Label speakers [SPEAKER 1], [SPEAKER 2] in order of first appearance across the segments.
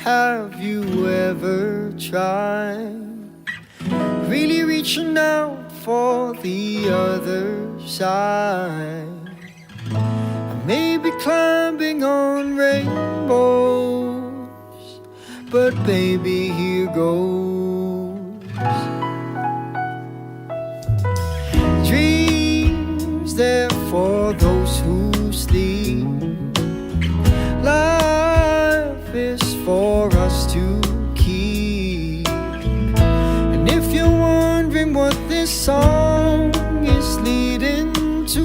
[SPEAKER 1] Have you ever tried really reaching out for the other side? I may be climbing on rainbows, but baby, here goes. Dreams there for those who sleep. Life is for us to keep. And if you're wondering what this song is leading to,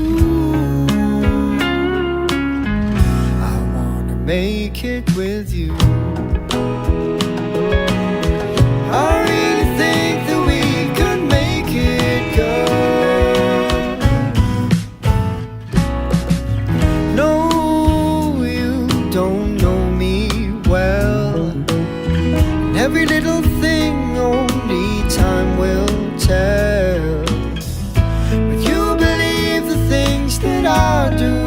[SPEAKER 1] I wanna make it with you. I really think that we could make it, girl. No, you don't know me well, and every little thing only time will tell. But you believe the things that I do,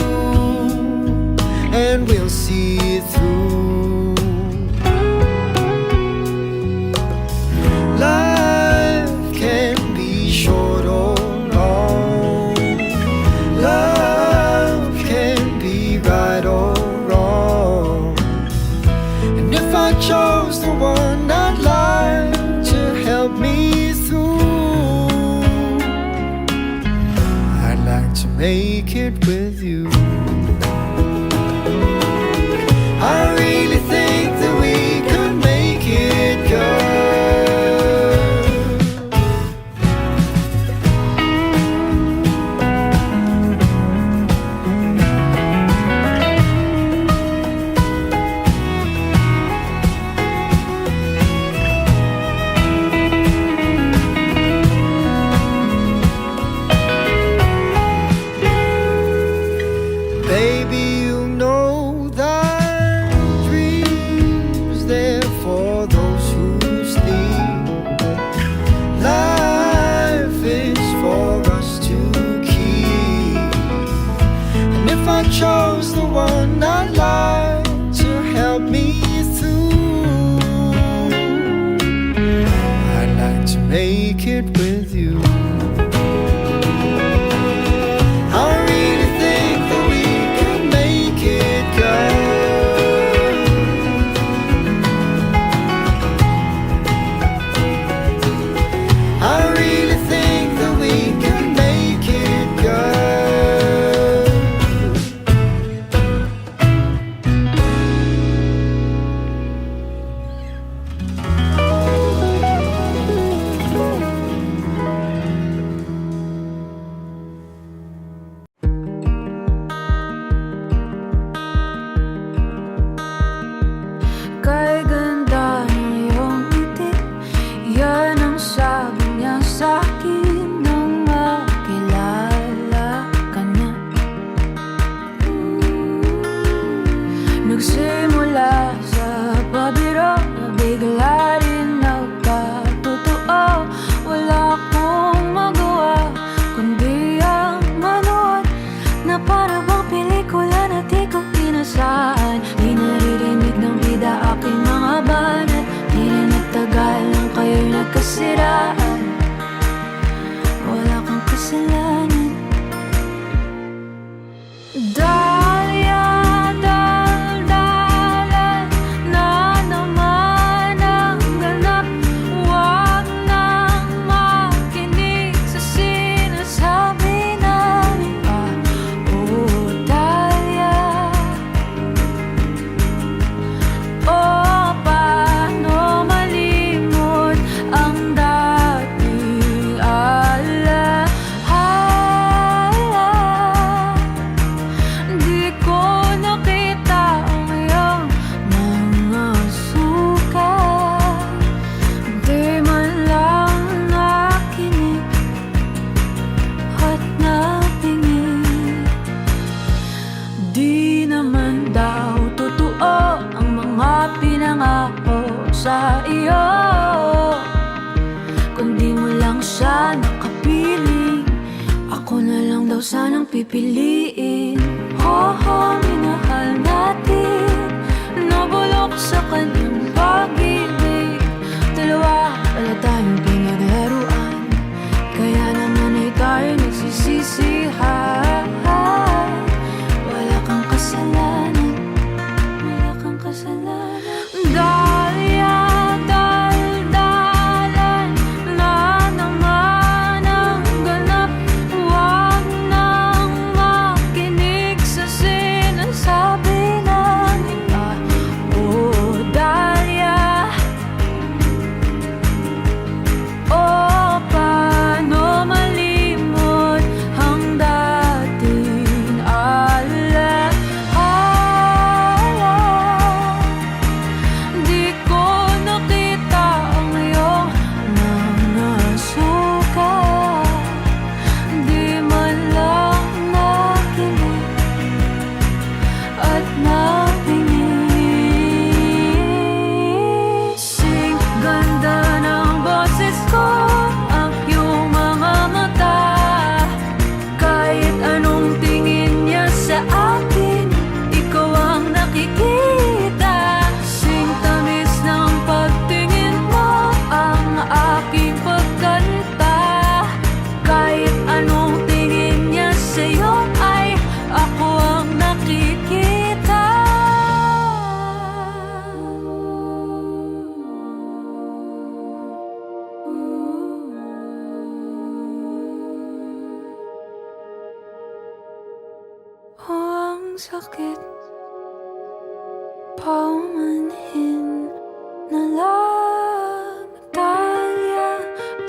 [SPEAKER 1] and we'll see it through. Life can be short or long. Love can be right or wrong. And if I chose the one I'd like to help me through, I'd like to make it with you. I really think that we could make it, girl. Baby, you know that dreams there for those who sleep. Life is for us to keep. And if I chose the one I'd like to help me through, I'd like to make it with you. I really think that we could make it, girl. I really think that we could make it, girl.
[SPEAKER 2] Kay ganda ng iyong ngiti, yan ang sabi niya sa'kin nang makilala ka na. Nagsimula sa pabiro, bigla rin nagkatotoo. Wala akong magawa kundi ang manood, na para bang pelikula na di ko inasahan. Di naririnig ng bida aking mga banat, di na nagtagal lang kayo'y nagkasiraan. Wala kang kasalanan. Dahlia, daldalan na naman ang ganap. Huwag nang makinig sa sinasabi namin pa. Oh, Dahlia, oh, paano malimot ang dating alaala. Di ko nakita ang iyong mga sukat, di man lang nakinig at natingin. Di naman daw totoo ang mga pinangako sa iyo, kundi mo lang siya nakapiling. Ako na lang daw sanang pipiliin. Oh, minahal natin, nabulok sa kanyang sakit, paumanhin na lang talya.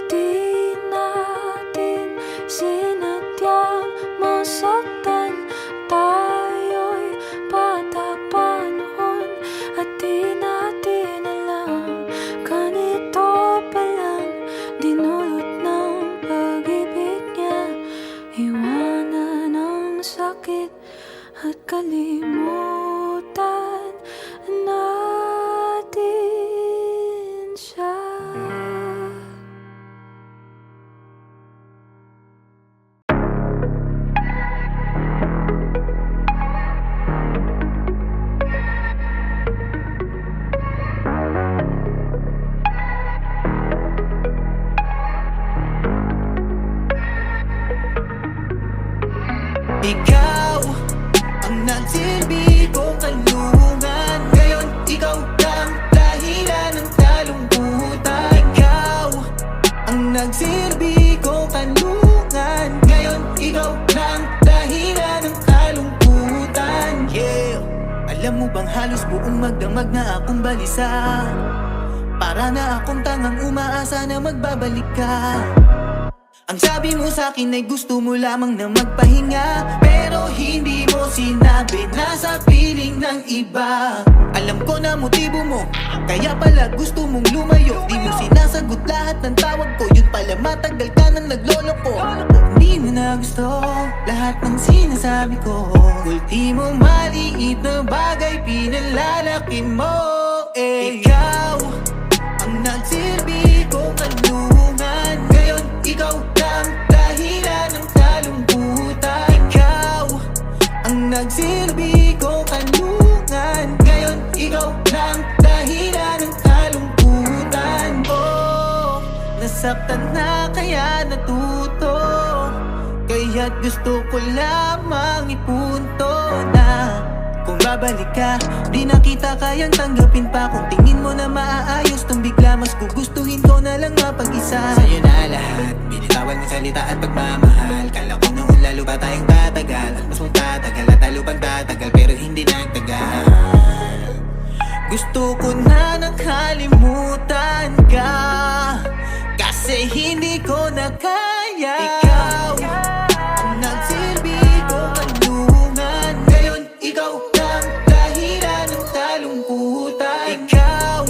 [SPEAKER 2] Di natin sinadyang masaktan, tayo'y bata pa noon at di natin alam. Ganito palang dinulot ng pag-ibig niya, iwanan ang sakit at kalimutan natin siya.
[SPEAKER 1] Ikaw ang nagsilbi kong kanlungan, ngayon ikaw lang dahilan ng kalungkutan. Ikaw ang nagsilbi kong kanlungan, ngayon ikaw lang dahilan ng kalungkutan. Yeah, alam mo bang halos buong magdamag na akong balisa, para na akong tangang umaasa na magbabalik ka. Ang sabi mo sa'kin ay gusto mo lamang na magpahinga, pero hindi mo sinabi na sa piling ng iba. Alam ko na motibo mo, kaya pala gusto mong lumayo. Di mo sinasagot lahat ng tawag ko, yun pala matagal ka nang nagloloko. Hindi mo na gusto lahat ng sinasabi ko, ultimo maliit na bagay pinalalaki mo. Ikaw ang nagsilbi kong kanlungan, ngayon ikaw lang dahilan ng kalungkutan. Ikaw ang nagsilbi kong kanlungan, ngayon ikaw lang dahilan ng kalungkutan. Oh, nasaktan na kaya natuto, kaya't gusto ko lamang ipunto na kung babalik ka, di na kita kayang tanggapin pa. Kung tingin mo na maaayos tong bigla, mas gugustuhin ko na lang mapag-isa. Sa'yo na lahat, binitawan ng salita at pagmamahal. Kala ko noon lalo ba tayong tatagal, at mas magtatagal at lalo pang tatagal, pero hindi nagtagal. Gusto ko na nang kalimutan ka, kasi hindi ko na kaya. Ikaw ang nagsilbi ko kanlungan, ngayon ikaw lang dahilan ng kalungkutan. Ikaw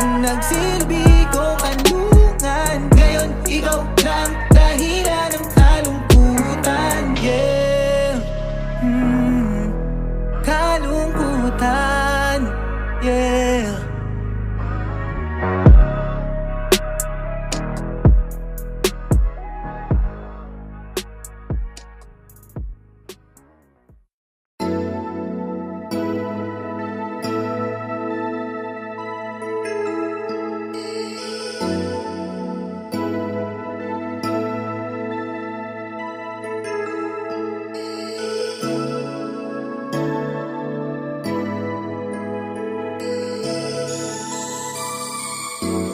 [SPEAKER 1] ang nagsilbi ko kanlungan, ngayon ikaw lang dahilan ng kalungkutan. Yeah, kalungkutan. Yeah.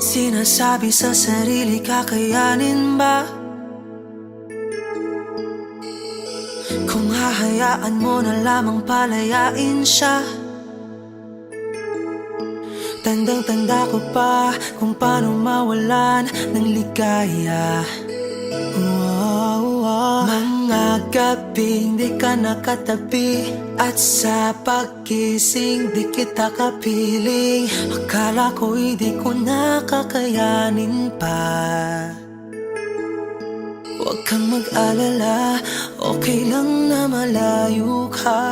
[SPEAKER 3] Sinasabi sa sarili, kakayanin ba? Kung hahayaan mo na lamang palayain siya. Tandang-tanda ko pa kung paano mawalan ng ligaya. Mga gabing di ka nakatabi, at sa pagkising di kita kapiling. Akala ko hindi ko nakakayanin pa. Huwag kang mag-alala, okay lang na malayo ka.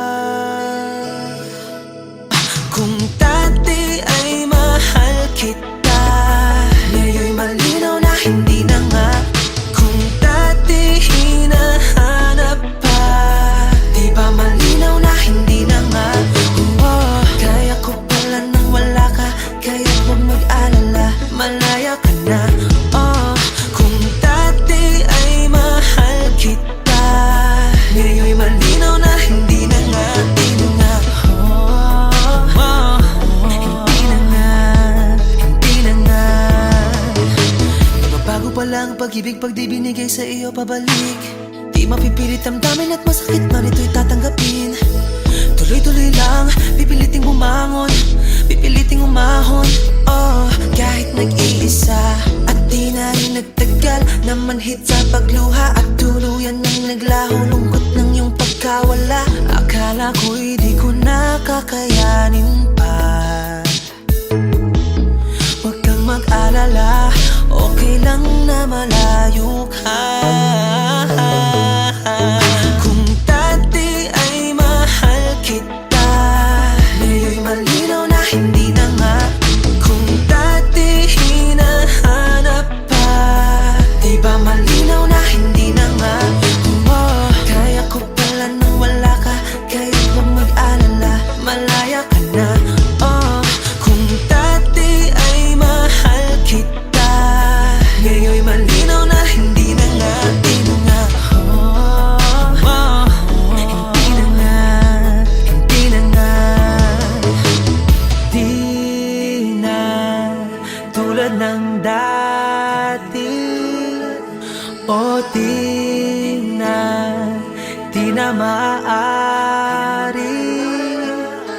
[SPEAKER 3] Kung dati ay mahal kita, ngayon'y malinaw na hindi na nga. Kung dati hinahanap pa, di ba malinaw na hindi na nga. Kaya ko pala nang wala ka, kaya huwag mag-alala, malaya ka na. Kung dati ay mahal kita, ngayon'y malinaw na hindi na nga. Hindi na nga. Hindi na nga. Hindi na nga. Bago pa lang pag-ibig, pag di binigay sa iyo pabalik. Di mapipilit damdamin at masakit man ito'y tatanggapin. Tuloy-tuloy lang, pipiliting bumangon, pipiliting umahon. Oh, kahit nag-iisa at di na rin nagtagal na manhid sa pagluha at tuluyan nang naglaho. Lungkot ng iyong pagkawala, akala ko'y di ko nakakayanin pa. Huwag kang mag-alala, okay lang na malayo ka. Kung dati ay mahal kita, ngayon'y malinaw na hindi na nga. Kung dati hinahanap pa, di ba malinaw na hindi na nga. Oh, kaya ko pala nang wala ka, kaya't huwag mag-alala, malaya ka na. Oh, kung dati ay mahal kita, ngayon'y malinaw na hindi na nga, hindi na nga. Hindi na nga, hindi na nga. Di na tulad ng dati. O di na maaari.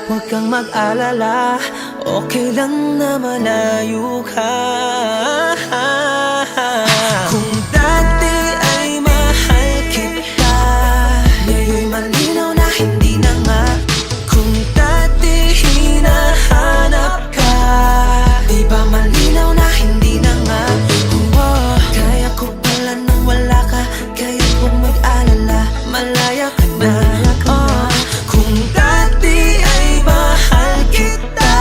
[SPEAKER 3] Huwag kang mag-alala, okay lang na malayo ka. Kung dati ay mahal kita, ngayon'y malinaw na hindi na nga. Kung dati hinahanap ka, di ba malinaw na hindi na nga. Oh, kaya ko pala nang wala ka, kaya huwag mag-alala, malaya ka na. Oh, kung dati ay mahal kita,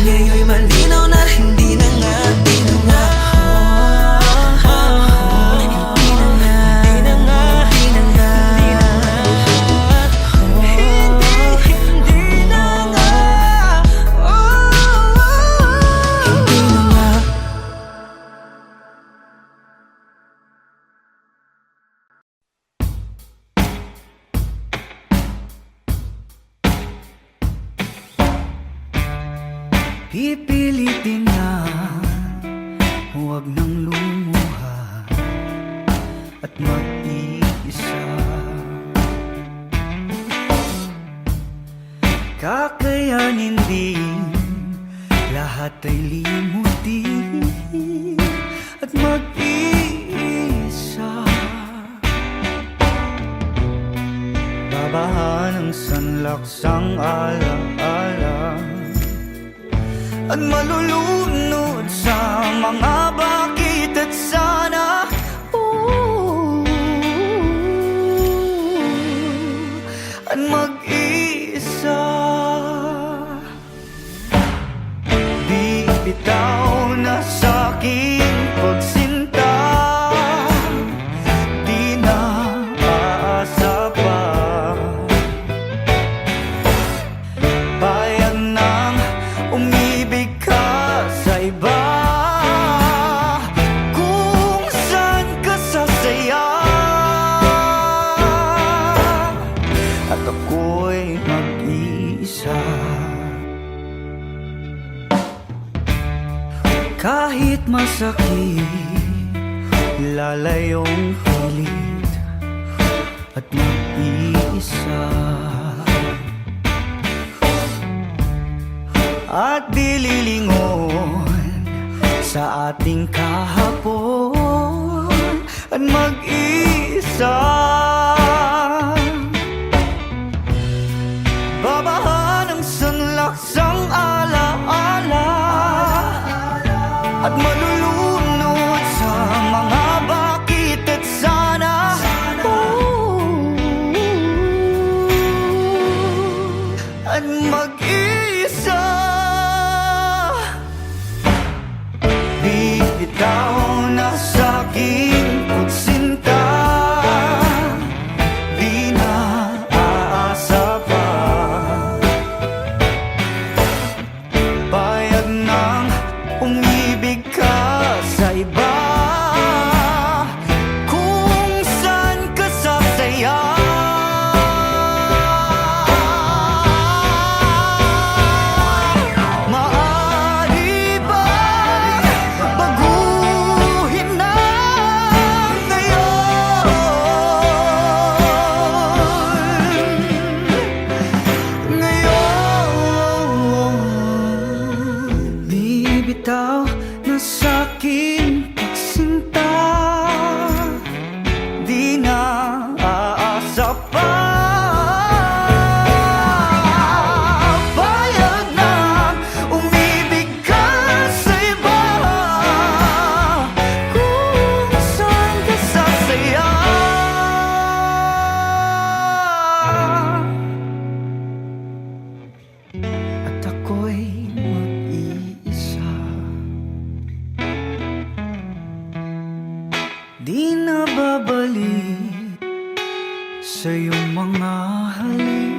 [SPEAKER 3] ngayon'y malinaw na hindi na nga, hindi na nga. Hindi na nga, hindi na nga, hindi na nga. Hindi na nga. Hindi na nga.
[SPEAKER 1] Pipilitin na huwag nang lumuha at mag-iisa. Kakayanin din lahat ay limutin at mag-iisa. Babahan ng sanlaksang ala-ala at malulunod sa mga bakit at sana. At mag-isa, di bitaw na sa'king pagsinta, di na aasa pa. Payag nang umibig ka sa iba, kung saan ka sasaya, at ako'y mag-iisa. Kahit masakit, lalayong pilit at mag-iisa. At dililingon sa ating kahapon at mag-isa. Babahan ng sanlaksang ala-ala at malulunod sa mga bakit at sana. At mag-isa, di bitaw na sa'king pagsinta, di na aasa pa. Payag nang umibig ka ikaw na sa'king pagsinta. Di na aasa pa. Payag na umibig ka sa iba kung saan ka sasaya. At ako'y mag-iisa. Di na babalik sa iyong mga halik.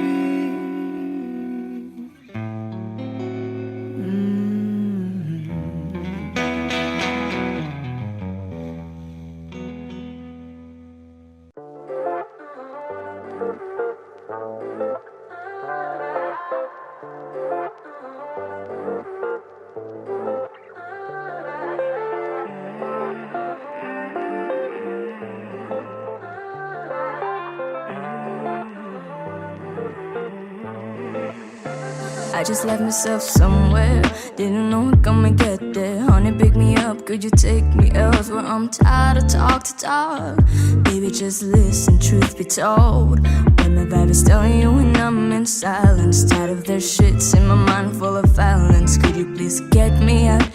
[SPEAKER 2] I just left myself somewhere, didn't know I'm gonna get there. Honey, pick me up, could you take me elsewhere? I'm tired of talk to talk. Baby, just listen, truth be told. When my vibe is telling you when I'm in silence, tired of their shits in my mind full of violence. Could you please get me out,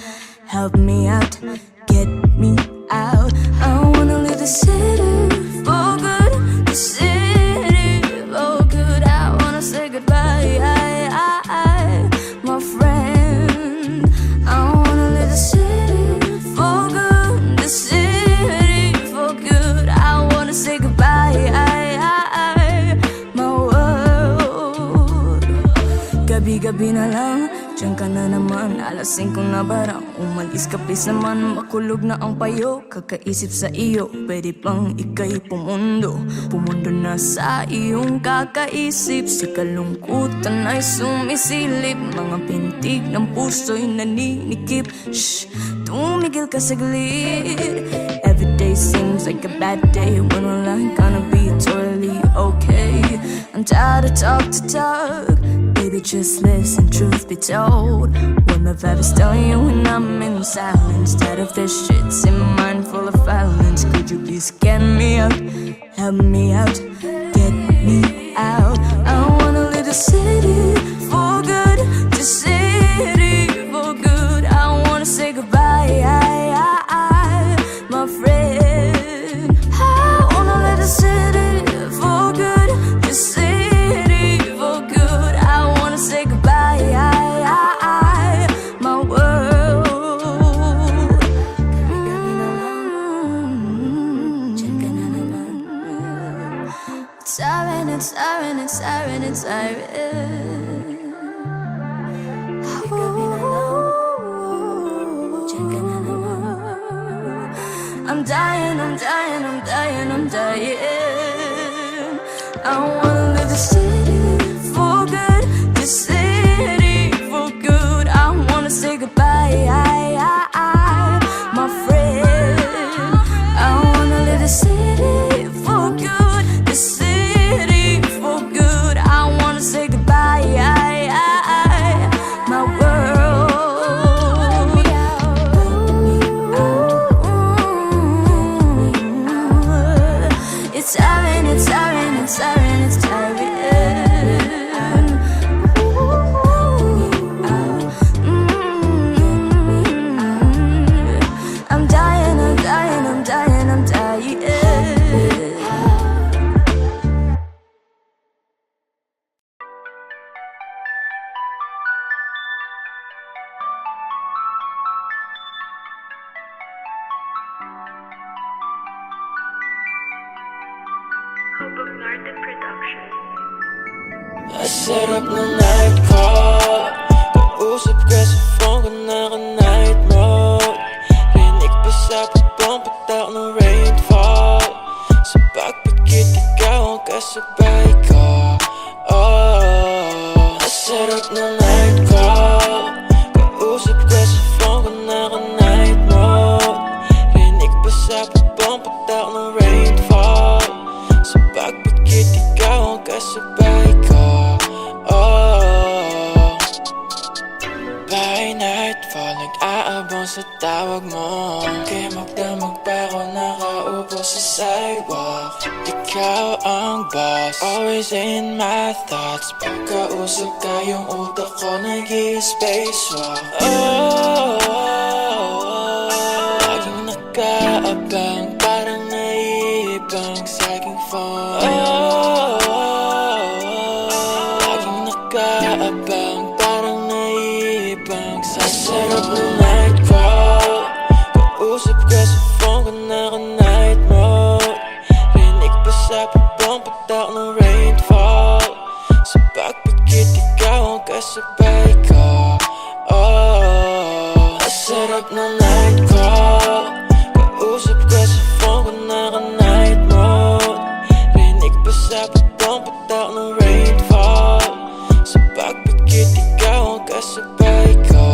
[SPEAKER 2] help me out, get me out? I wanna leave the city for good, the city for good. I wanna say goodbye, my friend. I wanna leave the city for good, the city for good. I wanna say goodbye, my world. Gabi-gabi na lang, diyan ka na naman. Alas 5 na barang, umalis ka please naman. Makulog na ang payo, kakaisip sa iyo. Pwede pang ika'y pumundo, pumundo na sa iyong kakaisip. Si kalungkutan ay sumisilip, mga pintig ng puso'y naninikip. Shh, tumigil ka saglit. Everyday seems like a bad day when we're not gonna be totally okay. I'm tired of talk to talk. Baby, just listen, truth be told. When my vibe is telling you when I'm in silence, tired of this shit's in my mind full of violence. Could you please get me out, help me out, get me out? I wanna leave the city for good, the city for good. I wanna say goodbye, my friend. I wanna leave the city for good, the city for good. I wanna say goodbye, my world. Siren, it's siren, it's siren, it's siren. I'm dying, I'm dying, I'm dying, I'm dying. I wanna leave the city for good, the city for good. I wanna say goodbye, my friend. I wanna leave the city for good, the city for good. I wanna say goodbye, my world. It's siren, it's siren, it's siren, it's siren. I'm dying, I'm dying, I'm dying, I'm dying.
[SPEAKER 3] Sarap ng night call, kausap ka sa phone ko, naka-night mode. Rinig pa sa bubong patak ng rainfall. Sa pagpikit ikaw ang kasabay ko. Oh, sarap ng night call, kausap ka sa phone ko, naka-night mode. Rinig pa sa bubong patak ng rainfall. Sa pagpikit ikaw ang kasabay ko. Oh, by nightfall,
[SPEAKER 4] sa tawag mo. Kaya magdamag pa ako nakaupo sa sidewalk. Ikaw ang boss, always in my thoughts. Pagkausap ka yung utak ko nag-i-spacewalk. Laging nakaabang, parang naiibang sa aking phone. Laging nakaabang, parang naiibang sa sarap ng night call. Kausap ka sa phone ko naka-night mode. Rinig pa sa pabong patak ng rainfall. Sa pagpagkit ikaw ang kasabay ko. Sarap ng night call. Kausap ka sa phone ko naka-night mode. Rinig pa sa pabong patak ng rainfall. Sa pagpagkit ikaw ang kasabay ko.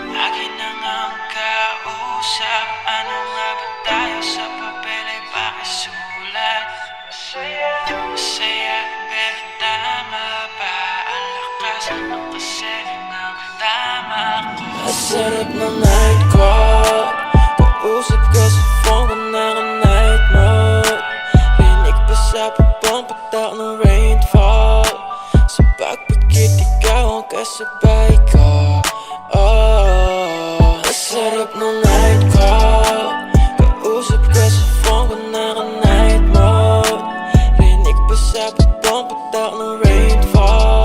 [SPEAKER 4] Lagi nang ang kausap. Ano nga ba tayo sa papel ay pakisulat? Masaya pero tama ba? Ang lakas ng kasi ng tama ko. Masarap ng night call. Kausap ka sa phone ko naka-night mode. Rinig pa sa pabong patak ng rainfall. Sa pagpagkit ikaw ang kasabay ko. Sarap ng night call. Kausap ka sa phone ko naka-night mode. Rinig pa sa pabong patak ng rainfall.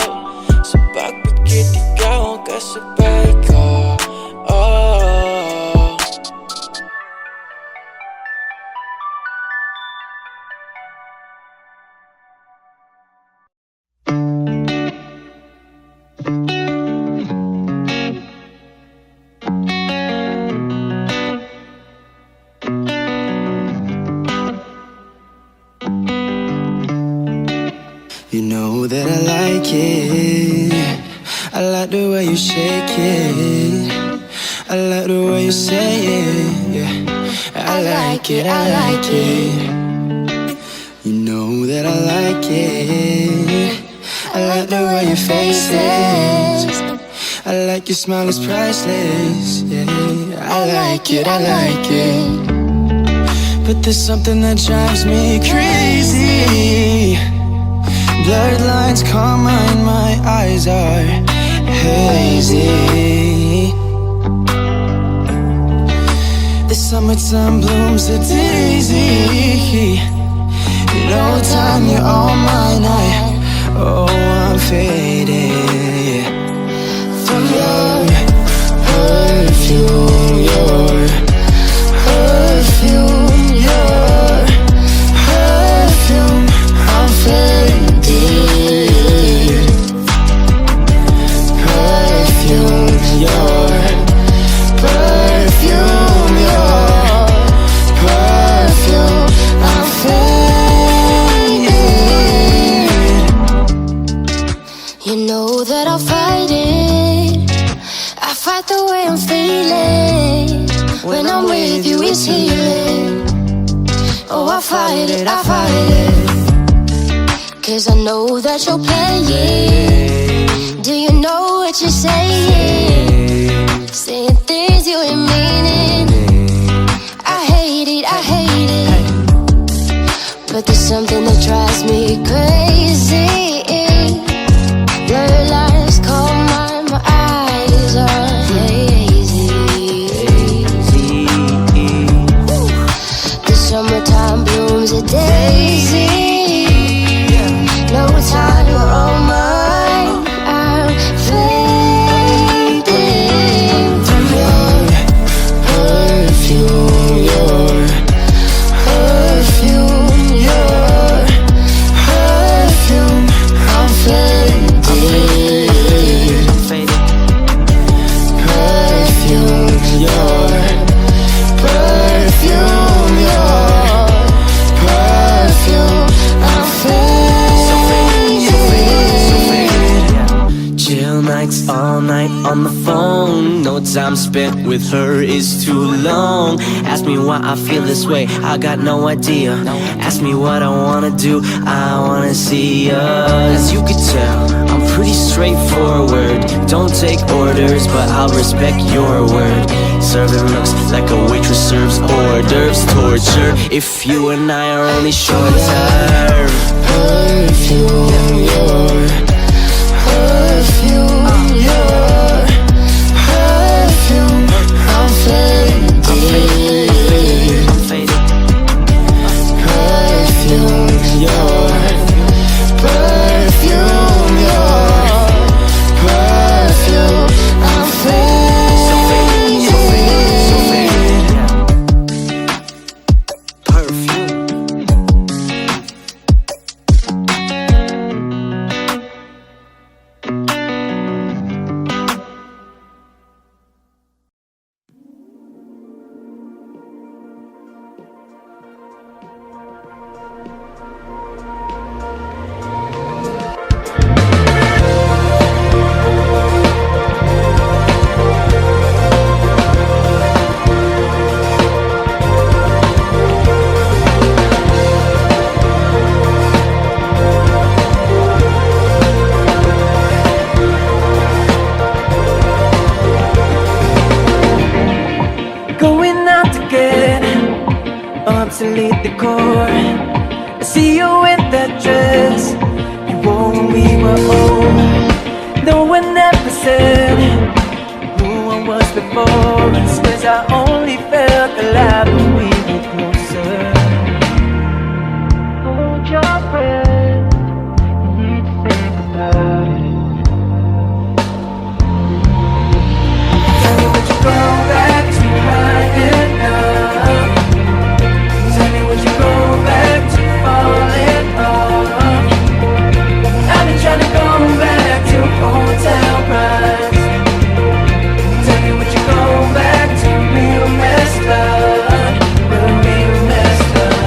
[SPEAKER 4] Sa pagpagkit ikaw ang kasabay ko.
[SPEAKER 5] You know that I like it. I like the way you shake it. I like the way you say it. Yeah, I like it, I like it. You know that I like it. I like the way your face is. I like your smile, it's priceless. Yeah, I like it, I like it. But there's something that drives me crazy. Blurred lines come on, my eyes are hazy. The summertime blooms a daisy. No time, you're all mine. I'm fading from your perfume, your perfume, your perfume. I'm fading. Perfume, your perfume, your perfume. I'm fading.
[SPEAKER 6] You know that I'll fight it. I fight the way I'm feeling. When I'm with you, it's healing. Oh, I fight it, I fight it. 'Cause I know that you're playing. Do you know what you're saying? Saying things you ain't meaning. I hate it, I hate it. But there's something that drives me crazy. Blurred lines call mine, my eyes are hazy. The summertime blooms a daisy. No time, you're all mine. I'm fading from your perfume, your perfume, your perfume.
[SPEAKER 3] us all night on the phone. No time spent with her is too long. Ask me why I feel this way, I got no idea. Ask me what I wanna do, I wanna see us. As you could tell, I'm pretty straightforward. Don't take orders, but I'll respect your word. Serving looks like a waitress serves hors d'oeuvres. Torture if you and I are only short term.
[SPEAKER 6] Perfume, your perfume, your perfume. I'm faded. Perfume, your perfume, your perfume. I'm faded.
[SPEAKER 3] Perfume. Going out again, obsolete decor. I see you in that dress you wore when we were old. No one ever said who I was before us, 'cause I only felt alive when we were closer. Hold your breath, you need to think about it. Tell me would you go back to high enough? Tell me would you go back to falling off? I've been trying to go back to hotel price. Tell me would you go back to real messed up? Real messed up.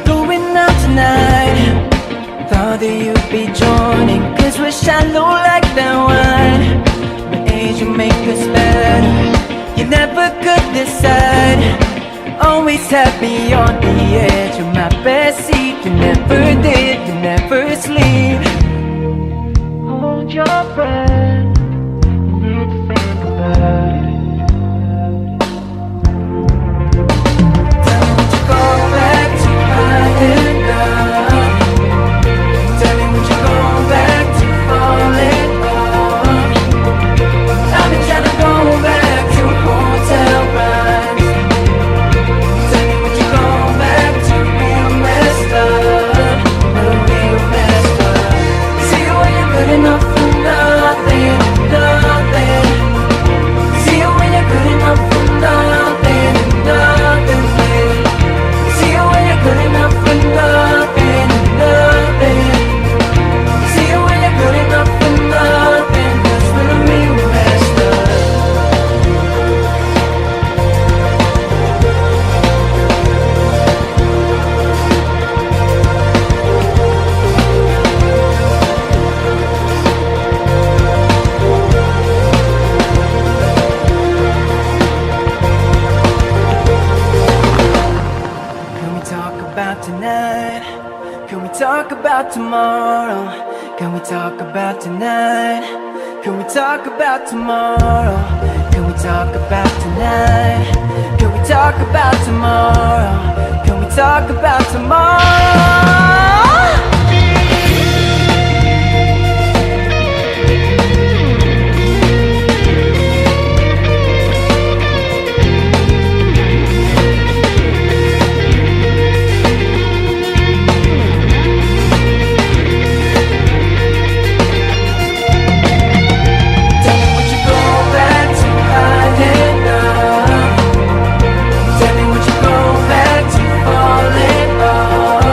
[SPEAKER 3] Going out tonight, thought that you'd be joining, 'cause we're shallow like that wine. But age you make us better, you never could decide. Always had me on the edge of my best seat. You never did, you never sleep. Hold your breath, you need to think about it. Tell me would you go back to high enough? Tell me would you go back to falling off? I've been trying to go back to hotel vibes. Tell me would you go back to real messed up? Real messed up. See you when you're good enough for nothing, nothing. See you when you're good enough for nothing, nothing. See you when you're good enough for nothing, nothing. See you when you're good enough for nothing, 'cause we're real messed up. Can we talk about tonight? Can we talk about tomorrow? Can we talk about tonight? Can we talk about tomorrow? Can we talk about tonight? Can we talk about tomorrow? Can we talk about tomorrow? Tell me would you go back to high enough? Tell me would you go back to falling off?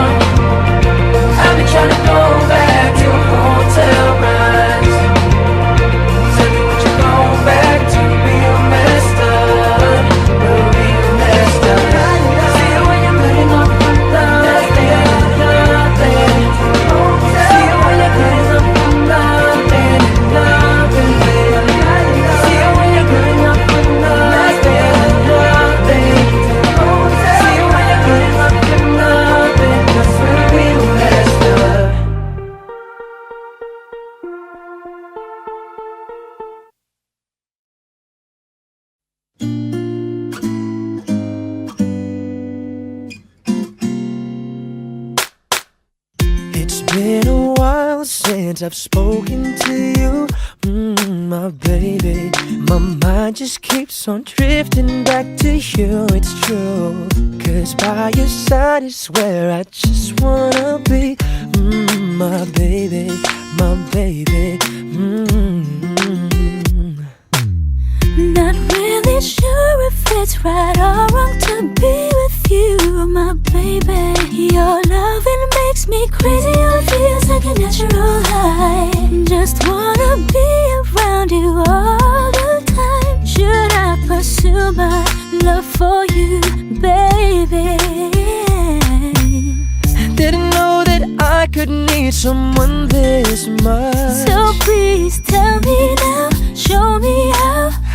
[SPEAKER 3] since I've spoken to you, my baby. My mind just keeps on drifting back to you, it's true. Cause by your side is where I just wanna be, my baby, my baby.
[SPEAKER 2] Not really sure if it's right or wrong to be with you, my baby. Your loving makes me crazy, it feels like a natural high. Just wanna be around you all the time. Should I pursue my love for you, baby?
[SPEAKER 3] Didn't know that I could need someone this much.
[SPEAKER 2] So please tell me now, show me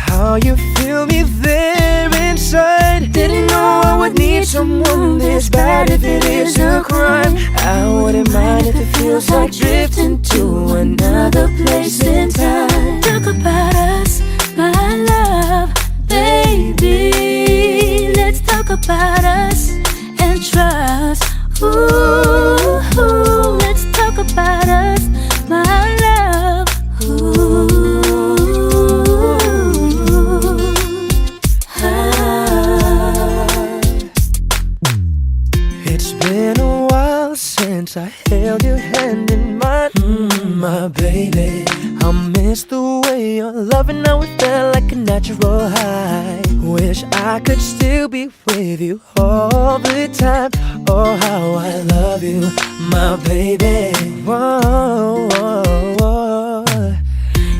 [SPEAKER 3] how you feel me there inside. Didn't know I would need someone this bad. If it is a crime, I wouldn't mind if it feels like drifting to another place in time.
[SPEAKER 2] Talk about us, my love, baby. Let's talk about us and trust. Ooh, let's talk about us, my love.
[SPEAKER 3] It's been a while since I held your hand in mine, my baby. I miss the way you're loving, now it felt like a natural high. Wish I could still be with you all the time. Oh, how I love you, my baby. Whoa, whoa, whoa.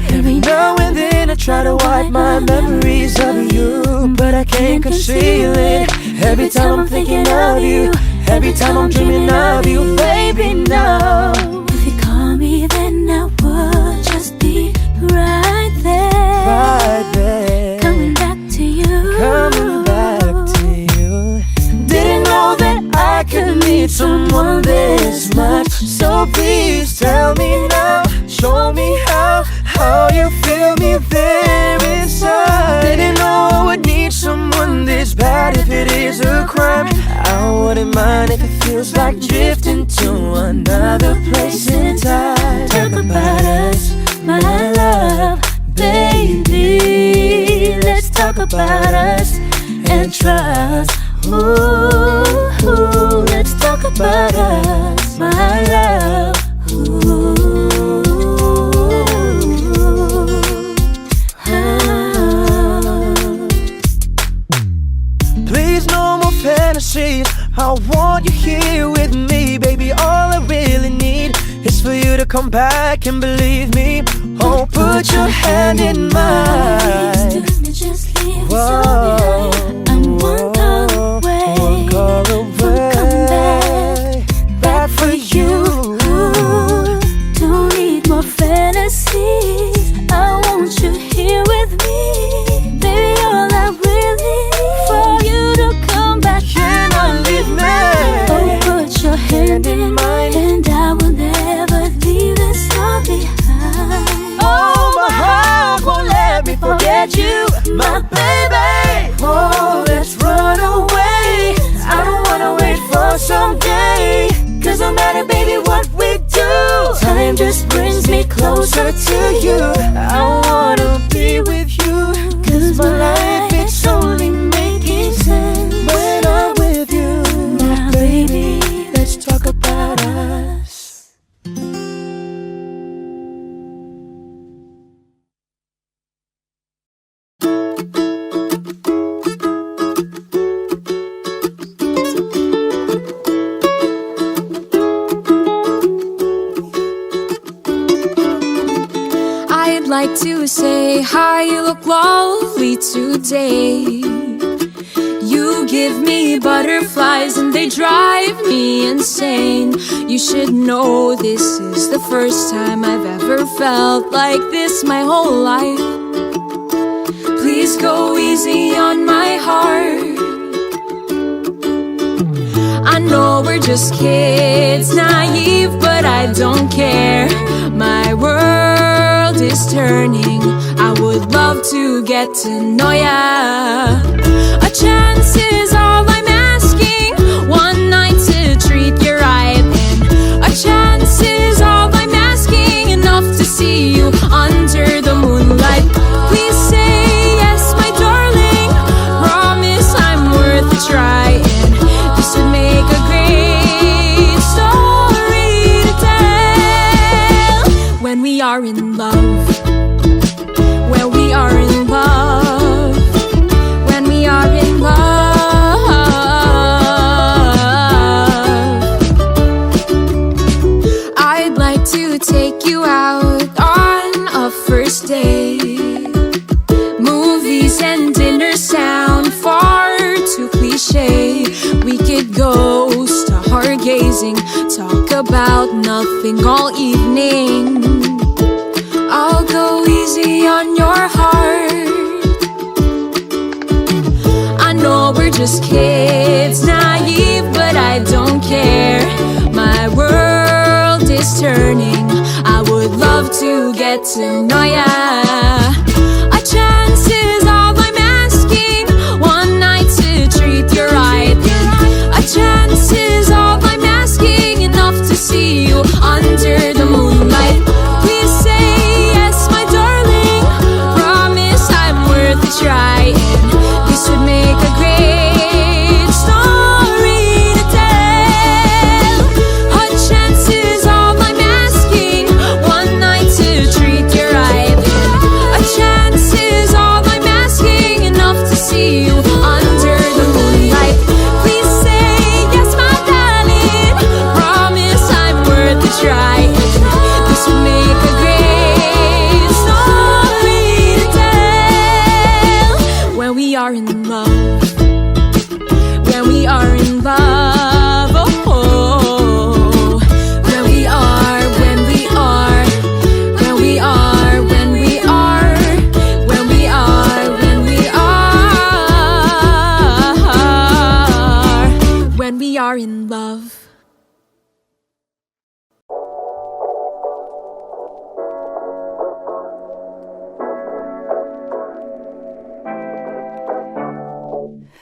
[SPEAKER 3] Every now and then I try to wipe my memories of you, but I can't conceal it. Every time I'm thinking of you, every time I'm dreaming of you, baby, no.
[SPEAKER 2] If you call me, then I would just be right there.
[SPEAKER 3] Right there.
[SPEAKER 2] Coming back to you.
[SPEAKER 3] Coming back to you. Didn't know that I could need someone this much. So please tell me now, show me how you feel me there inside. Didn't know I would need someone this bad. If it is a crime, I wouldn't mind if it feels like drifting to another place in time.
[SPEAKER 2] Talk about us, my love, baby. Let's talk about us and trust. Ooh, let's talk about us, my love.
[SPEAKER 3] Please, no more fantasies. I want you here with me, baby. All I really need is for you to come back and believe me. Oh, put your hand in mine. Whoa,
[SPEAKER 2] I'm one call away.
[SPEAKER 3] One call away. Back for you.
[SPEAKER 2] Don't need more fantasies. I want you here with me, baby. All I really need for you to come back.
[SPEAKER 3] Cannot leave me.
[SPEAKER 2] Oh, put your hand in mine, and I will never leave this all behind.
[SPEAKER 3] Oh, my heart won't let me forget you, my baby. Oh, let's run away. I don't wanna wait for someday. Cause no matter, baby, what we do, time just brings me closer to you. I wanna be with you. Cause my life, it's only making sense when I'm with you.
[SPEAKER 2] Now, baby,
[SPEAKER 3] Let's talk about us.
[SPEAKER 2] I'd like to say hi, you look lovely today. You give me butterflies and they drive me insane. You should know this is the first time I've ever felt like this my whole life. Please go easy on my heart. I know we're just kids, naive, but I don't care. My world is turning. I would love to get to know ya. A chance is all I'm asking. One night to treat you right, and a chance is all I'm asking. about nothing all evening. I'll go easy on your heart. I know we're just kids, naive, but I don't care. My world is turning. I would love to get to know ya. A chance is all I'm asking. One night to treat you right. A chance is all I'm asking. Enough to see you under the moonlight. Please say yes, my darling. Promise I'm worth a try. This would make a great story to tell. A chance is all I'm asking. One night to treat you right. A chance is all I'm asking. Enough to see you under the moonlight. Please say yes, my darling. Promise I'm worth a try. This would make a great story to tell. When we are in love, when we are in love, oh, oh. When we are, when we are, when we are, when we are, when we are, when we are, when we are in love.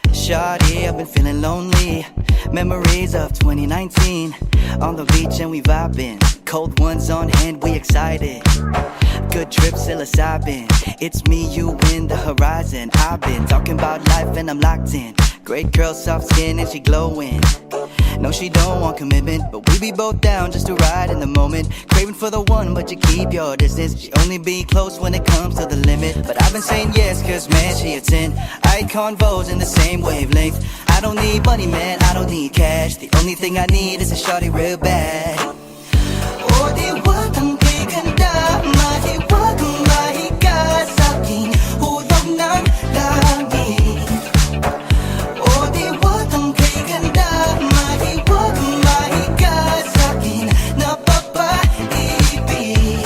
[SPEAKER 7] Shawty, I've been feeling lonely. Memories of 2019. On the beach and we vibing. Cold ones on hand, we excited. Good trip, psilocybin. It's me, you, in the horizon. I've been talking about life and I'm locked in. Great girl, soft skin and she glowing. No, she don't want commitment, but we be both down just to ride in the moment. Craving for the one, but you keep your distance. She only be close when it comes to the limit. But I've been saying yes, cause man, she a 10. I convos in the same wavelength. I don't need money, man, I don't need cash. The only thing I need is a shawty real bad. 어디 왔던 비간다 많이 와도 마이가 섞인 후덕난 라미 어디 왔던 비간다 많이 와도 마이가 섞인 나 빠빠 입이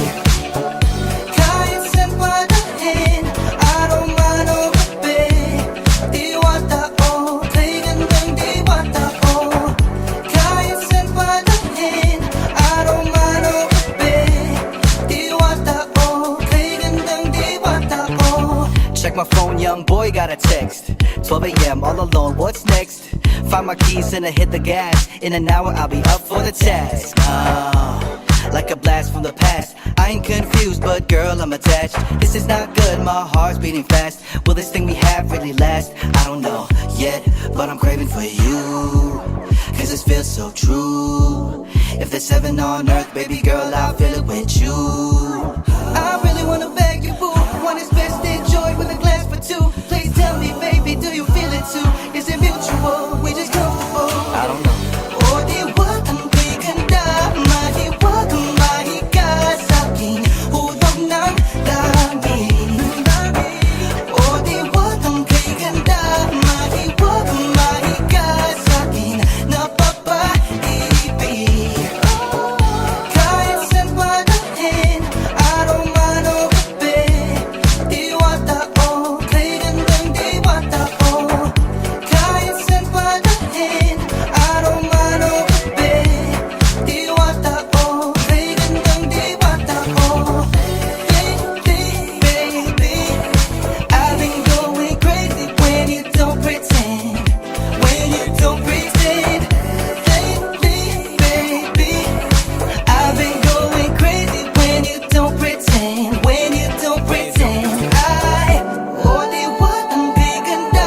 [SPEAKER 7] 가인센 바다엔 아로마노 배 뒤왔다 오 비간당 뒤왔다 오 가인센 바다엔 아로마노 Check my phone, young boy got a text. 12 a.m. all alone, what's next? Find my keys and I hit the gas. In an hour I'll be up for the task. Like a blast from the past. I ain't confused, but girl, I'm attached. This is not good, my heart's beating fast. Will this thing we have really last? I don't know yet, but I'm craving for you. Cause this feels so true. If there's heaven on earth, baby girl, I'll feel it with you. I really wanna beg you, boo. One is best enjoyed with a glass for two. Please tell me, baby, do you feel it too? Is it mutual? We just comfortable? I don't know. 어디 왔던 비간다 많이 와도 마이가 섞인 후덕난 라미 어디 왔던 비간다 많이 와도 마이가 섞인 나 빠빠 입이 가인센 바다엔 아로마노 배 뒤왔다 오 비간당 뒤왔다 오 가인센 바다엔 아로마노 배 뒤왔다 오 비간당 뒤왔다 오 Baby, baby I've been going crazy when you don't pretend. When you don't pretend. Baby, baby I've been going crazy when you don't pretend. When you don't pretend. 어디 왔던 비간다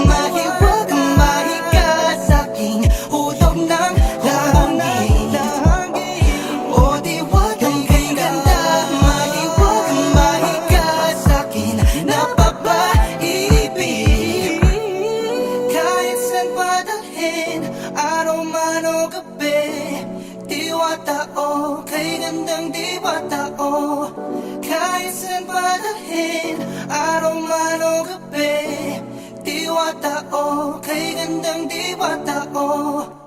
[SPEAKER 7] 많이 와도 마이가 섞인 후덕난 라미 어디 왔던 비간다 많이 와도 마이가 섞인 나 빠빠 입이 가인센 바다엔 아로마노 배 뒤왔다 오 비간당 뒤왔다 오 가인센 바다엔 아로마노 배 뒤왔다 오 비간당 뒤왔다 오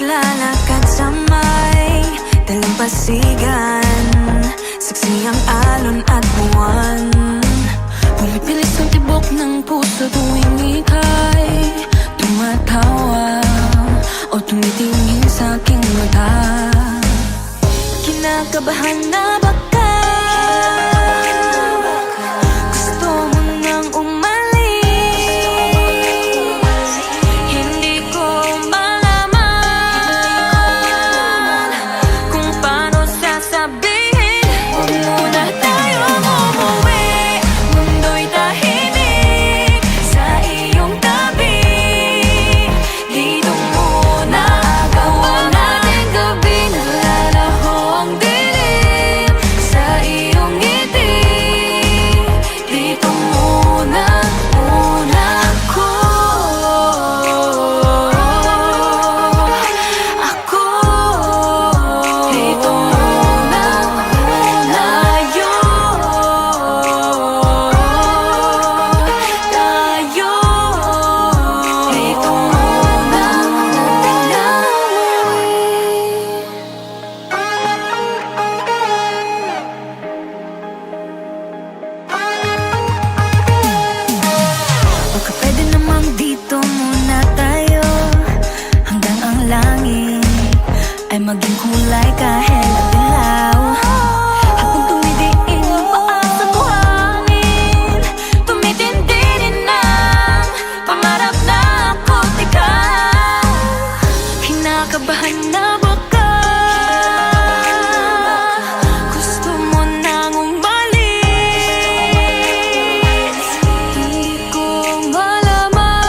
[SPEAKER 2] naglalakad sa may dalampasigan. Saksi ang alon at buwan. Pumipilis ang tibok ng puso tuwing ika'y tumatawa o tumitingin sa aking mata. Kinakabahan na ba ka? Gusto mo nang umalis? Hindi ko malaman kung paano sasabihin. Huwag muna tayong umuwi, mundo'y tahimik sa iyong tabi. Dito muna gawa natin gabi, nalalaho ang dilim sa iyong ngiti. Dito muna, muna ako. Dito muna, muna tayo. Dito muna, baka pwede namang dito muna tayo hanggang ang langit ay maging kulay kahit dilaw. Habang tumidiin ang paa sa buhangin, tumitindi din ang pangarap na ako't ikaw. Kinakabahan na ba ka? Gusto mo nang umalis? Hindi ko malaman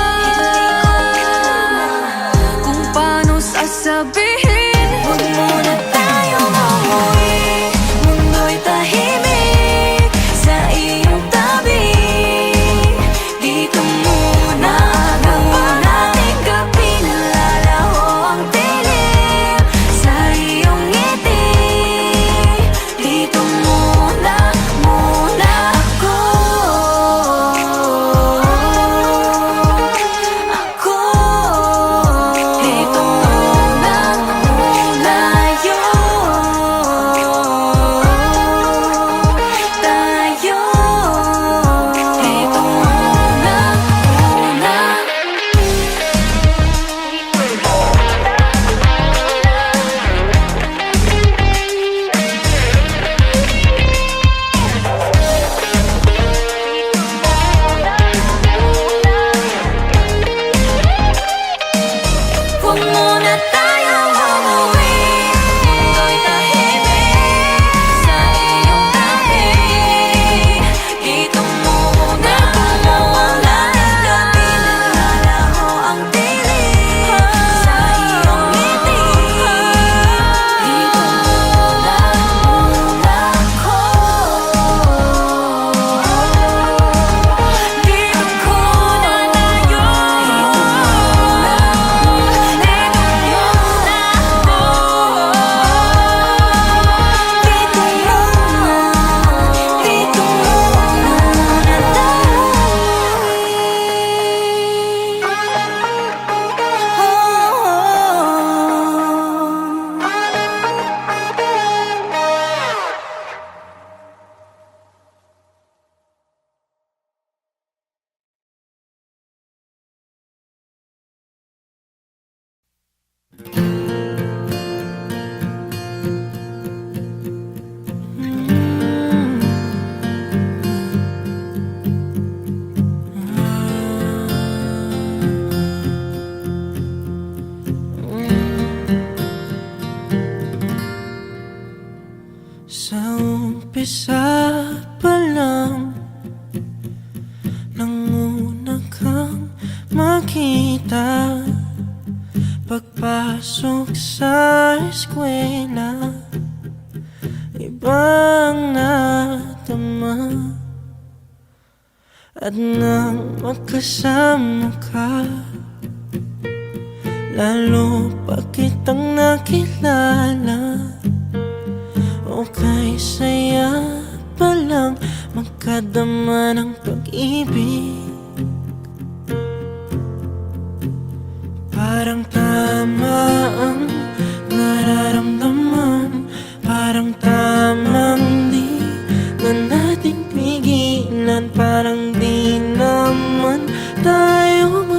[SPEAKER 2] kung paano sasabihin. Huwag muna tayong umuwi, mundo'y tahimik sa iyong tabi. Dito muna gawa nating gabi, nalalaho ang dilim sa iyong ngiti. Dito muna, muna ako. Dito muna, muna tayo. Dito muna, muna. Huwag muna tayong umuwi, mundo'y tahimik sa iyong tabi. Dito muna gawa nating gabi, nalalaho ang dilim sa iyong ngiti. Dito muna, muna ako. Dito muna tayo.
[SPEAKER 3] Sa umpisa pa lang nang una kang makita, pagpasok sa eskwela, ibang natama. At nang magkasama ka, lalo pa kitang nakilala. Okay, saya pa lang magkadama ng pag-ibig. Parang tama ang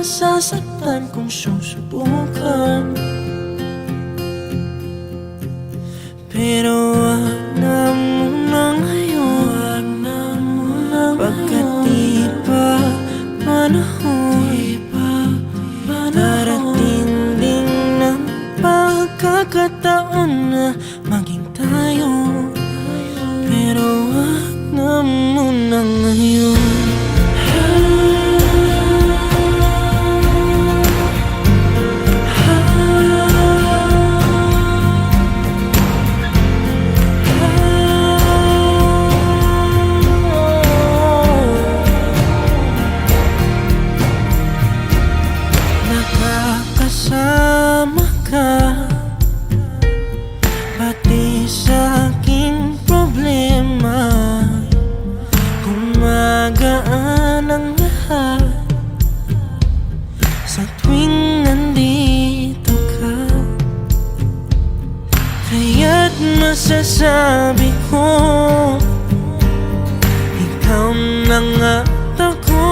[SPEAKER 3] masasaktan kung susubukan. Pero wag na muna ngayon, pagkat di pa panahon. Darating din ng pagkakataon na maging tayo. Pero wag na muna ngayon. Nakakasama ka pati sa aking problema. Gumagaan ang lahat sa tuwing nandito ka. Kaya't masasabi ko, ikaw na nga ako.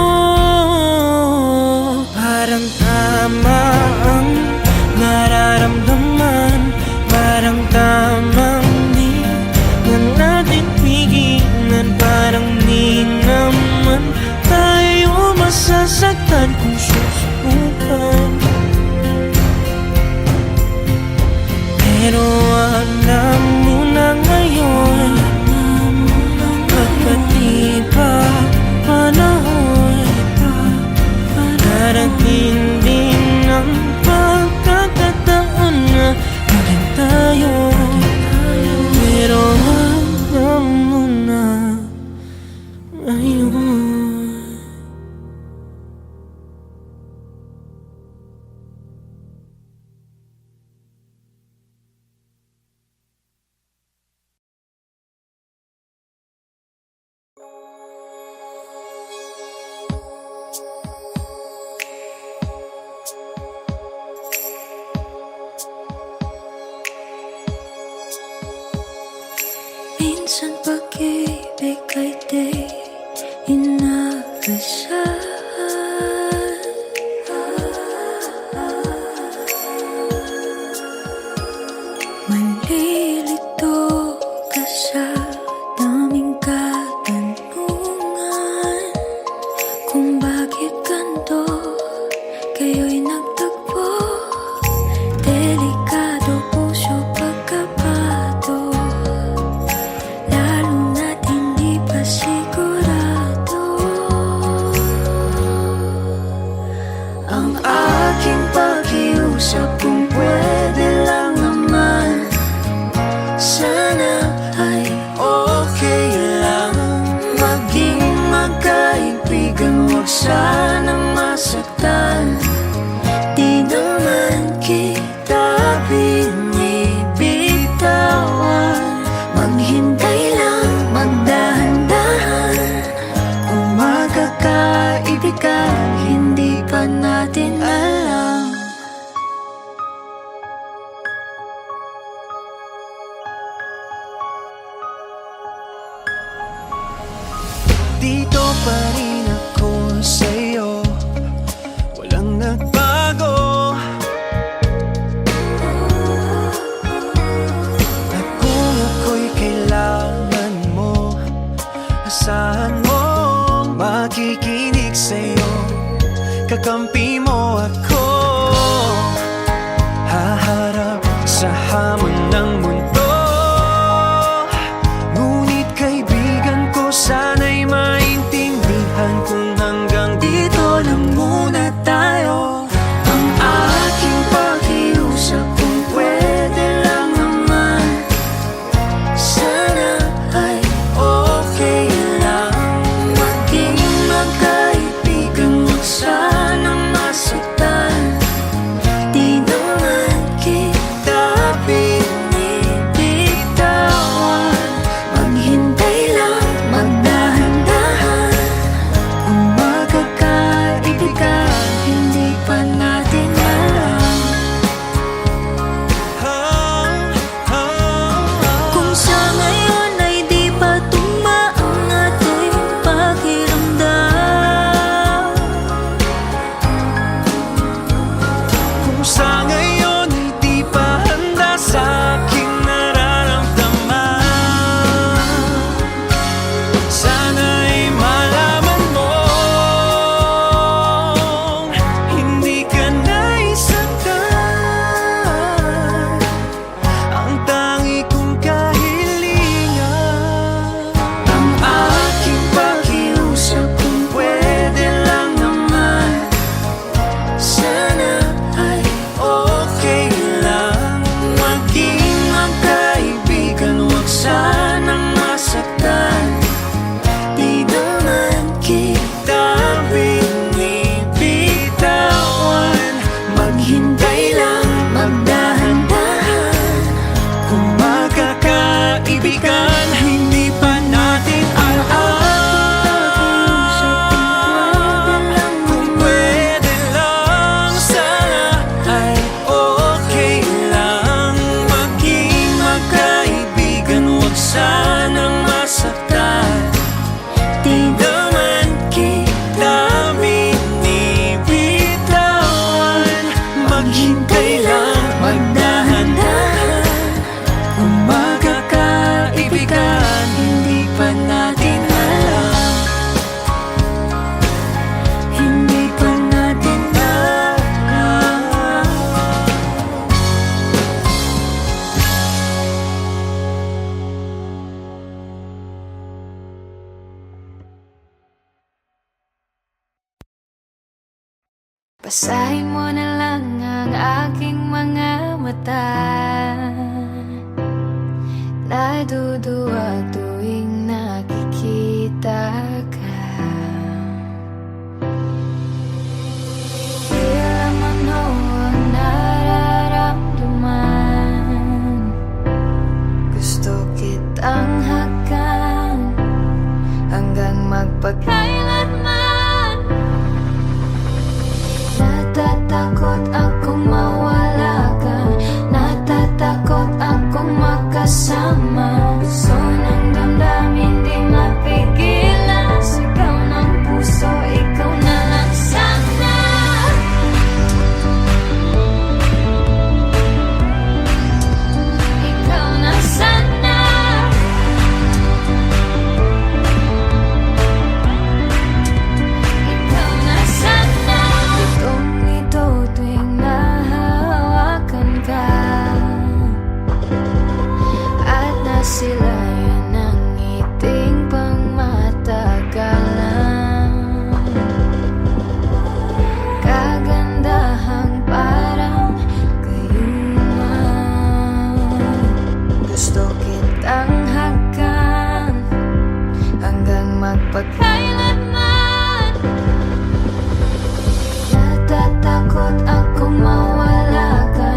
[SPEAKER 3] Parang tama ang nararamdaman, parang tamang di na natin pigilan. Parang di naman tayo masasaktan kung susubukan. Pero wag na muna ngayon, pagkat di pa panahon. Darating din ang pagkakataon na maging tayo. Pero wag na muna ngayon.
[SPEAKER 2] Minsan pag-ibig ay di inaasahan. Malilito ka sa daming katanungan kung bakit ganito kayo'y nagtagpo. Delikado puso pagkabado, lalo na't hindi pa sigurado. Ang aking pakiusap kung pwede lang naman, sana ay okay lang. Maging magkaibigan, huwag sanang masaktan. Di naman kita binibitawan. Maghintay lang, magdahan-dahan. Kung magkakaibigan, hindi pa natin alam.
[SPEAKER 3] Dito pa rin ako sa'yo, walang nagbago. At kung ako'y kailangan mo, asahan mo, makikinig sa'yo, kakampi mo ako. Haharap sa hamon ng mundo, ngunit kaibigan ko, sana'y maintindihan kung hanggang dito lang muna tayo.
[SPEAKER 2] Ang aking pakiusap kung pwede lang naman, sana ay okay lang. Maging magkaibigan, huwag sanang masaktan.
[SPEAKER 3] Hintay lang, magdahan-dahan. Kung magkakaibigan, hindi pa natin alam. Hindi pa natin alam.
[SPEAKER 2] Basahin mo na lang ang aking mga mata. Naduduwag tuwing nakikita ka. Di lamang no ang nararamdaman. Gusto kitang hagan hanggang magpagkailanman. Natatakot akong mawala ka. Natatakot akong makasama. Gusto ng damdamin di mapigilan. Sigaw ng puso, ikaw na lang sana. Ikaw na sana. Ikaw na sana. Itong ito tuwing nahahawakan ka at nasilayan ng ngiting pangmatagalan. Kagandahang parang kayuman. Gusto kitang hagan hanggang magpagkailanman. Natatakot akong mawala ka.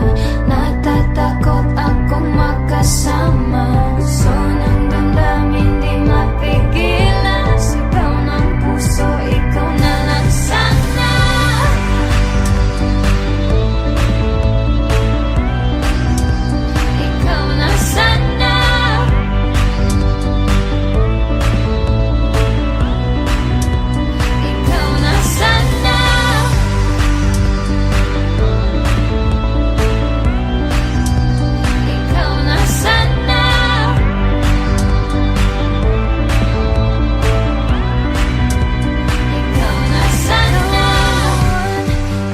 [SPEAKER 2] Natatakot akong makasama. Gusto ng damdamin di mapigilan. Sigaw ng puso, ikaw na lang sana. Ikaw na sana. Ikaw na sana. Ikaw na sana. Ikaw na sana.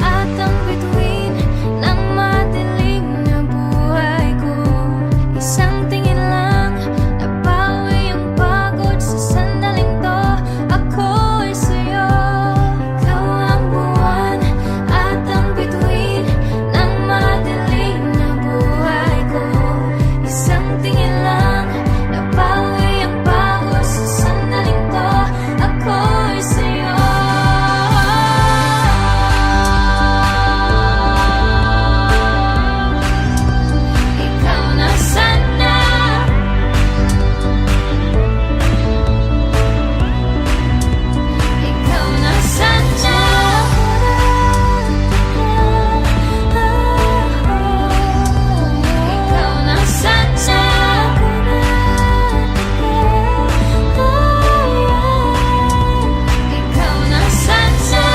[SPEAKER 2] At ang bituin ng madilim na buhay ko. Isang tingin lang, nabawi ang pagod sa sandaling to. Ako'y sa'yo. Ikaw ang buwan at ang bituin ng madilim na buhay ko. Isang tingin lang, nabawi ang pagod sa sandaling to. Ako'y sa'yo. Ikaw na sana. Ikaw na sana. Ikaw na sana. Ikaw na sana.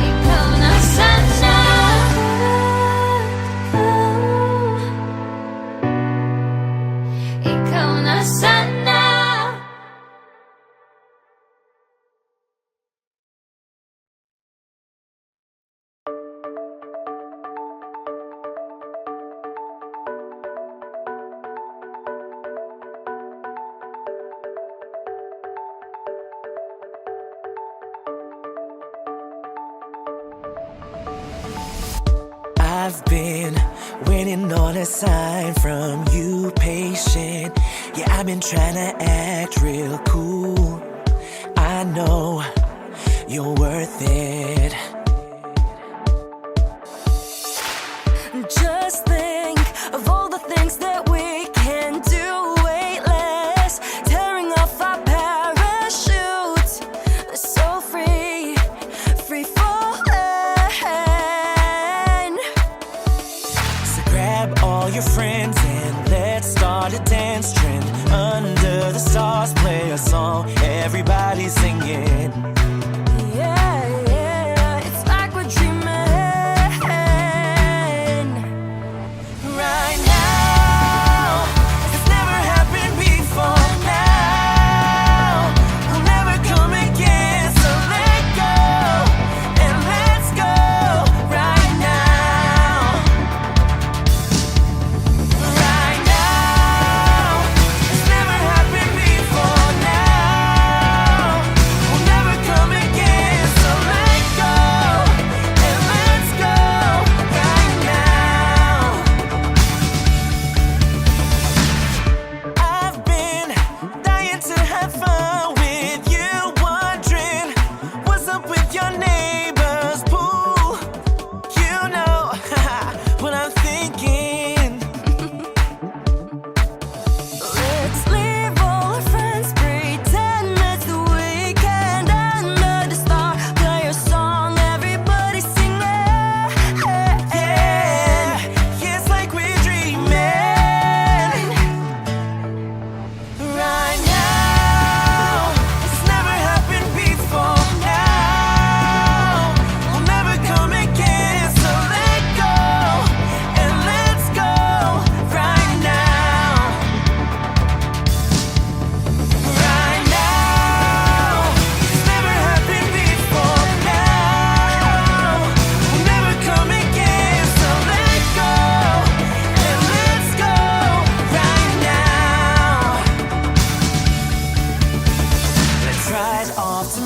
[SPEAKER 2] Ikaw na sana. Ikaw na sana.
[SPEAKER 3] I've been waiting on a sign from you, patient. Yeah, I've been trying to act real cool. I know you're worth it. Just think of all the things that we can do weightless, tearing off our parachutes, so free, free falling. So grab all your friends and let's start a dance trend. Under the stars, play a song, everybody singing.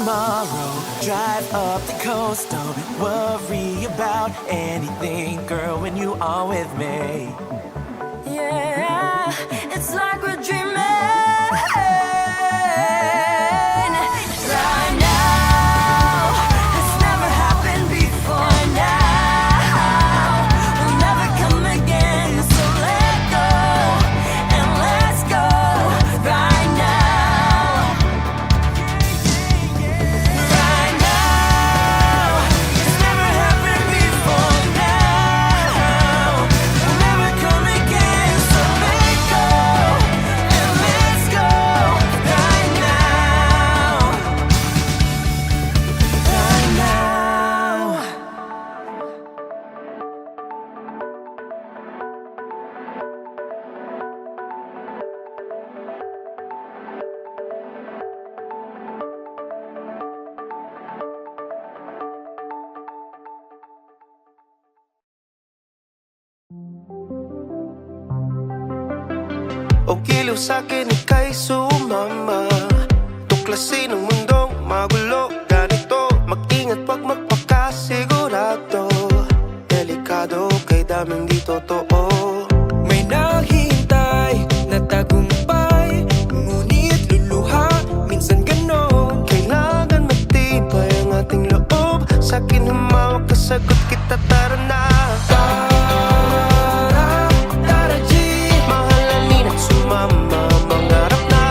[SPEAKER 3] tomorrow. Drive up the coast, don't worry about anything, girl, when you are with me.
[SPEAKER 2] Yeah, it's like we're dreaming. Right now, it's never happened before. Now, we'll never come again. So let go and let's go right now. Right now, it's never happened before. Now, we'll never come again. So let go and let's go right now. Right now.
[SPEAKER 3] O giliw sa'kin ika'y sumama. Tuklasin ang mundong magulo ganito. Mag-ingat pag magpakasigurado. Delikado kay daming di totoo. May naghihintay na tagumpay, ngunit luluha, minsan ganon. Kailangan matibay ang ating loob. Sa'kin humawak, kasagot kita, tara na. Tara G, mahalin at sumama, mangarap na.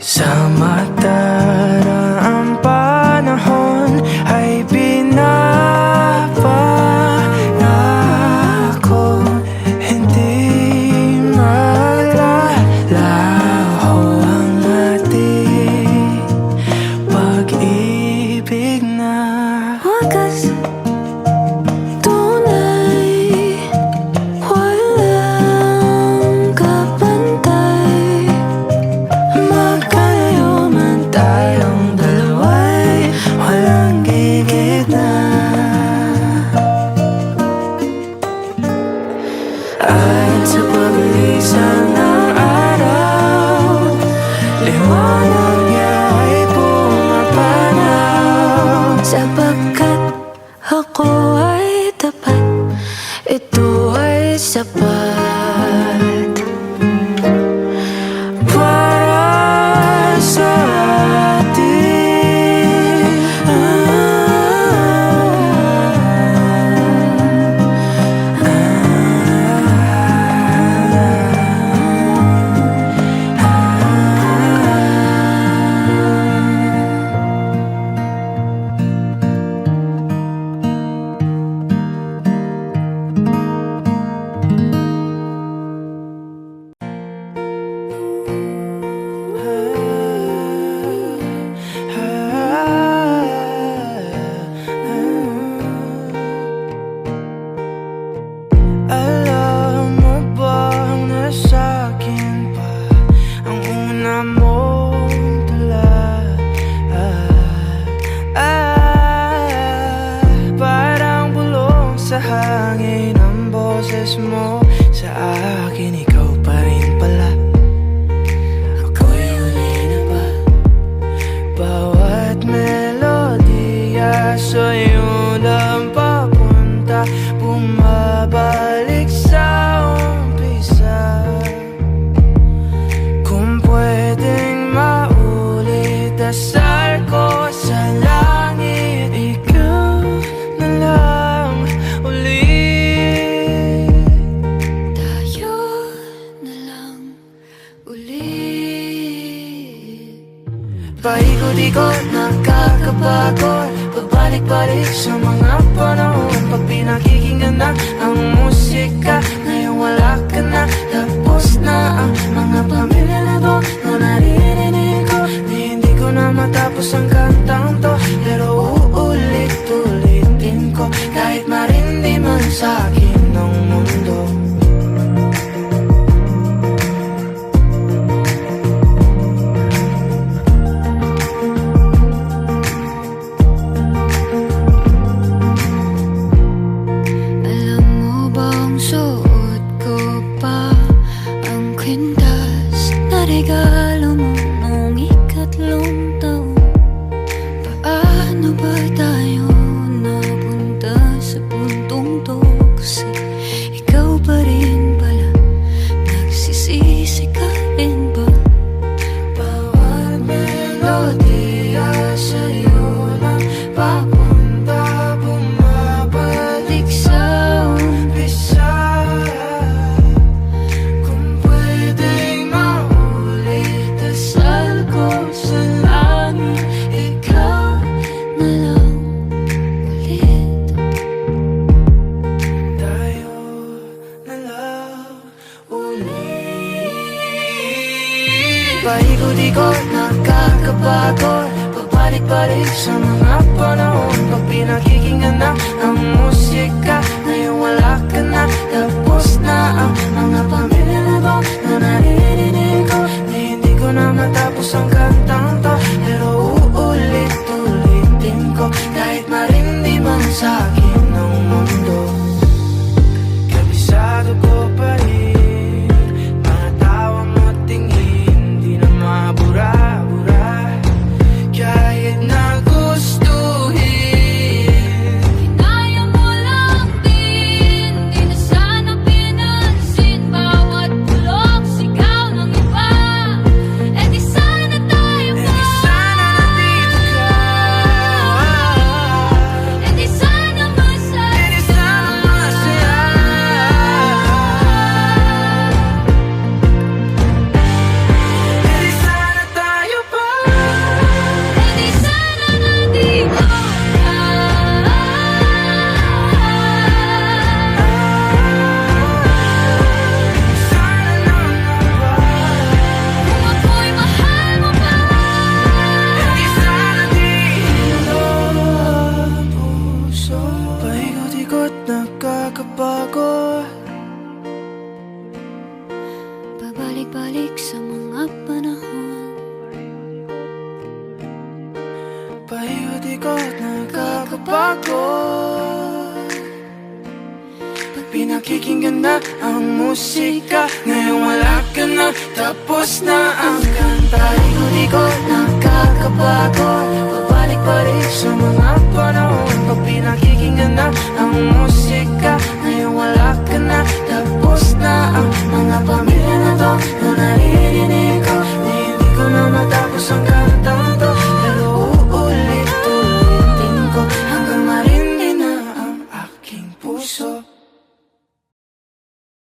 [SPEAKER 5] Sa mataraang panahon ay pinapangako hindi maglalaho ang ating pag-ibig na
[SPEAKER 2] wagas tunay, walang kapantay. Magkalayo man tayong dalawa'y walang gigit na. Ayon sa paglisan ng araw, liwanag niya ay pumapanaw. Sapagkat ako ay tapat, ito ay sapat para sa atin. Alam mo bang nasa'kin pa ang una mong tula? Parang bulong sa hangin ang boses mo. Sa akin ikaw pa rin pala. Ako'y huli na ba? Bawat melodiya sa'yo lang papunta, bumabalik sa umpisa. Kung pwedeng maulit, dasal ko sa langit, ikaw na lang ulit. Tayo na lang ulit. Paikot-ikot, nakakapagod, pabalik-balik sa mga panahon. Pag pinakikinggan na ang musika, ngayon wala ka na. Tapos na ang mga pamilya na to na naririnig ko. Hindi ko na matapos ang kantang to, pero uulit-ulitin ko kahit marindi man sa akin ng mundo. Alam mo bang suot ko pa ang kwintas na regalo mo nung ikatlong taon? Paano ba tayo napunta sa puntong to? Kasi ikaw pa rin pala, nagsisisi ka rin ba? Bawat melodiya sa'yo lang papunta, bumabalik sa umpisa. Kung pwedeng maulit, dasal ko sa langit, ikaw na lang ulit. Tayo na lang ulit. Paikot-ikot, nakakapagod, pabalik-balik sa mga panahon. Pag pinakikinggan na ang musika, ngayon wala ka na. Tapos na ang mga pamilya na to na naririnig ko. Hindi ko na matapos ang kantang to, pero uulit-ulitin ko kahit marindi man sa akin ng mundo. Kabisado ko pa rin mga tawa mo tingin, di na mabura-bura kahit na gustuhin. Kinaya mo lang din, di na sana pinansin.
[SPEAKER 4] na ang musika. Ngayon wala ka na, tapos na ang kanta.
[SPEAKER 3] Ikot-ikot, nakakabago, pabalik-balik sa mga panahon. Pag pinakikinggan na ang musika, ngayon wala ka na, tapos na ang mga pamilya na to na naririnig ko. Hindi ko na matapos ang kantang to, pero uulit-ulitin ko hanggang marindi na ang aking puso.